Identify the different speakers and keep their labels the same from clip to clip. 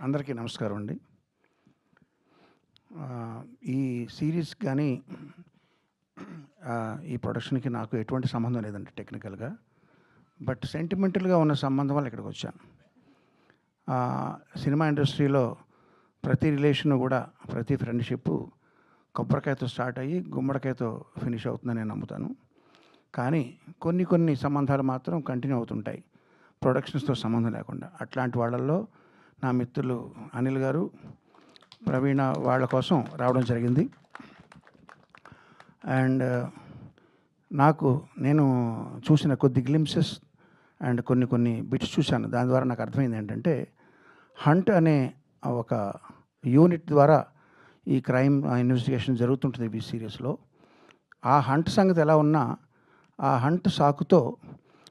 Speaker 1: అందరికీ నమస్కారం అండి. ఈ సీరీస్ కానీ ఈ ప్రొడక్షన్‌కి నాకు ఎటువంటి సంబంధం లేదండి టెక్నికల్‌గా. బట్ సెంటిమెంటల్‌గా ఉన్న సంబంధం వల్ల ఇక్కడికొచ్చాను. సినిమా ఇండస్ట్రీలో ప్రతి రిలేషను కూడా, ప్రతి ఫ్రెండ్‌షిప్పు కొబ్బరికాయతో స్టార్ట్ అయ్యి గుమ్మడికాయతో ఫినిష్ అవుతుందని నేను నమ్ముతాను. కానీ కొన్ని సంబంధాలు మాత్రం కంటిన్యూ అవుతుంటాయి, ప్రొడక్షన్స్‌తో సంబంధం లేకుండా. అట్లాంటి వాళ్ళల్లో నా మిత్రులు అనిల్ గారు, ప్రవీణ వాళ్ళ కోసం రావడం జరిగింది. అండ్ నేను చూసిన కొద్ది గ్లింప్సెస్ అండ్ కొన్ని బిట్స్ చూశాను. దాని ద్వారా నాకు అర్థమైంది ఏంటంటే, హంట్ అనే ఒక యూనిట్ ద్వారా ఈ క్రైమ్ ఇన్వెస్టిగేషన్ జరుగుతుంటుంది ఈ సీరియస్లో. ఆ హంట్ సంగతి ఎలా ఉన్నా, ఆ హంట్ సాకుతో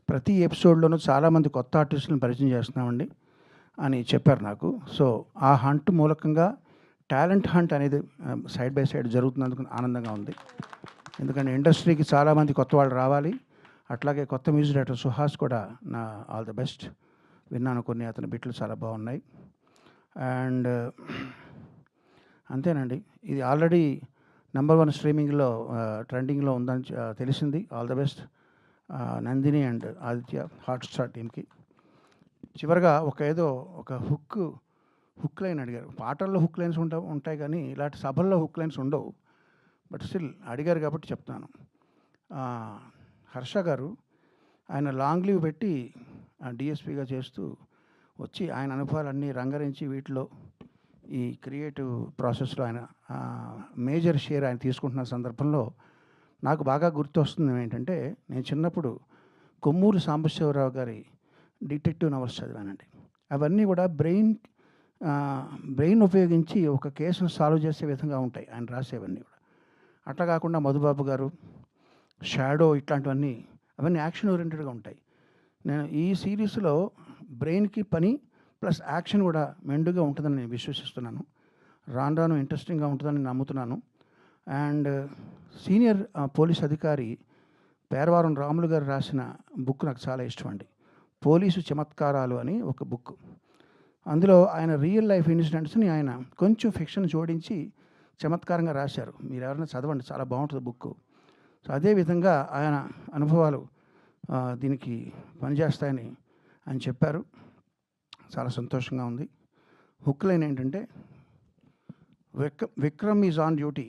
Speaker 1: ప్రతి ఎపిసోడ్లోనూ చాలామంది కొత్త ఆర్టిస్టులను పరిచయం చేస్తున్నామండి అని చెప్పారు నాకు. సో ఆ హంట్ మూలకంగా టాలెంట్ హంట్ అనేది సైడ్ బై సైడ్ జరుగుతున్నందుకు ఆనందంగా ఉంది. ఎందుకంటే ఇండస్ట్రీకి చాలామంది కొత్త వాళ్ళు రావాలి. అట్లాగే కొత్త మ్యూజిక్ డైరెక్టర్ సుహాస్ కూడా నా ఆల్ ద బెస్ట్. విన్నాను కొన్ని అతని బిట్లు చాలా బాగున్నాయి. అండ్ అంతేనండి, ఇది ఆల్రెడీ #1 స్ట్రీమింగ్లో ట్రెండింగ్లో ఉందని తెలిసింది. All the best Nandini and Aditya Hotstar టీమ్కి. చివరగా ఒక హుక్ లైన్ అడిగారు. పాటల్లో హుక్ లైన్స్ ఉంటాయి కానీ ఇలాంటి సభల్లో హుక్ లైన్స్ ఉండవు. బట్ స్టిల్ అడిగారు కాబట్టి చెప్తాను. హర్ష గారు ఆయన లాంగ్ లీవ్ పెట్టి డిఎస్పీగా చేస్తూ వచ్చి ఆయన అనుభవాలన్నీ రంగరించి వీటిలో ఈ క్రియేటివ్ ప్రాసెస్లో ఆయన మేజర్ షేర్ ఆయన తీసుకుంటున్న సందర్భంలో నాకు బాగా గుర్తొస్తుంది ఏంటంటే, నేను చిన్నప్పుడు కొమ్మూరి సాంబశివరావు గారి డిటెక్టివ్ నవల్స్ చదివానండి. అవన్నీ కూడా బ్రెయిన్ ఉపయోగించి ఒక కేసును సాల్వ్ చేసే విధంగా ఉంటాయి ఆయన రాసేవన్నీ కూడా. అట్లా కాకుండా మధుబాబు గారు, షాడో ఇట్లాంటివన్నీ అవన్నీ యాక్షన్ ఓరియంటెడ్గా ఉంటాయి. నేను ఈ సిరీస్లో బ్రెయిన్కి పని ప్లస్ యాక్షన్ కూడా మెండుగా ఉంటుందని నేను విశ్వసిస్తున్నాను. రాను ఇంట్రెస్టింగ్గా ఉంటుందని నమ్ముతున్నాను. అండ్ సీనియర్ పోలీస్ అధికారి పేరవారం రాములు గారు రాసిన బుక్ నాకు చాలా ఇష్టం అండి. పోలీసు చమత్కారాలు అని ఒక బుక్. అందులో ఆయన రియల్ లైఫ్ ఇన్సిడెంట్స్ని ఆయన కొంచెం ఫిక్షన్ జోడించి చమత్కారంగా రాశారు. మీరు ఎవరైనా చదవండి, చాలా బాగుంటుంది బుక్. సో అదేవిధంగా ఆయన అనుభవాలు దీనికి పనిచేస్తాయని ఆయన చెప్పారు. చాలా సంతోషంగా ఉంది. హుక్ లైన్ ఏంటంటే, Vikram is on duty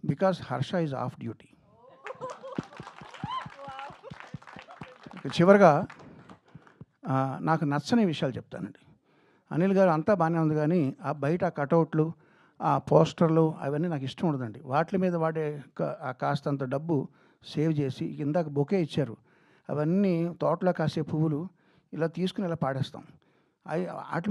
Speaker 1: because Harsha is of duty. చివరిగా నాకు నచ్చని విషయాలు చెప్తానండి. అనిల్ గారు అంతా బాగానే ఉంది కానీ ఆ బయట కటౌట్లు, ఆ పోస్టర్లు అవన్నీ నాకు ఇష్టం ఉండదండి. వాటి మీద వాడే కాస్తంత డబ్బు సేవ్ చేసి, ఇందాక బొకే ఇచ్చారు, అవన్నీ తోటలో కాసే పువ్వులు ఇలా తీసుకుని ఇలా పాడేస్తాం. అవి వాటి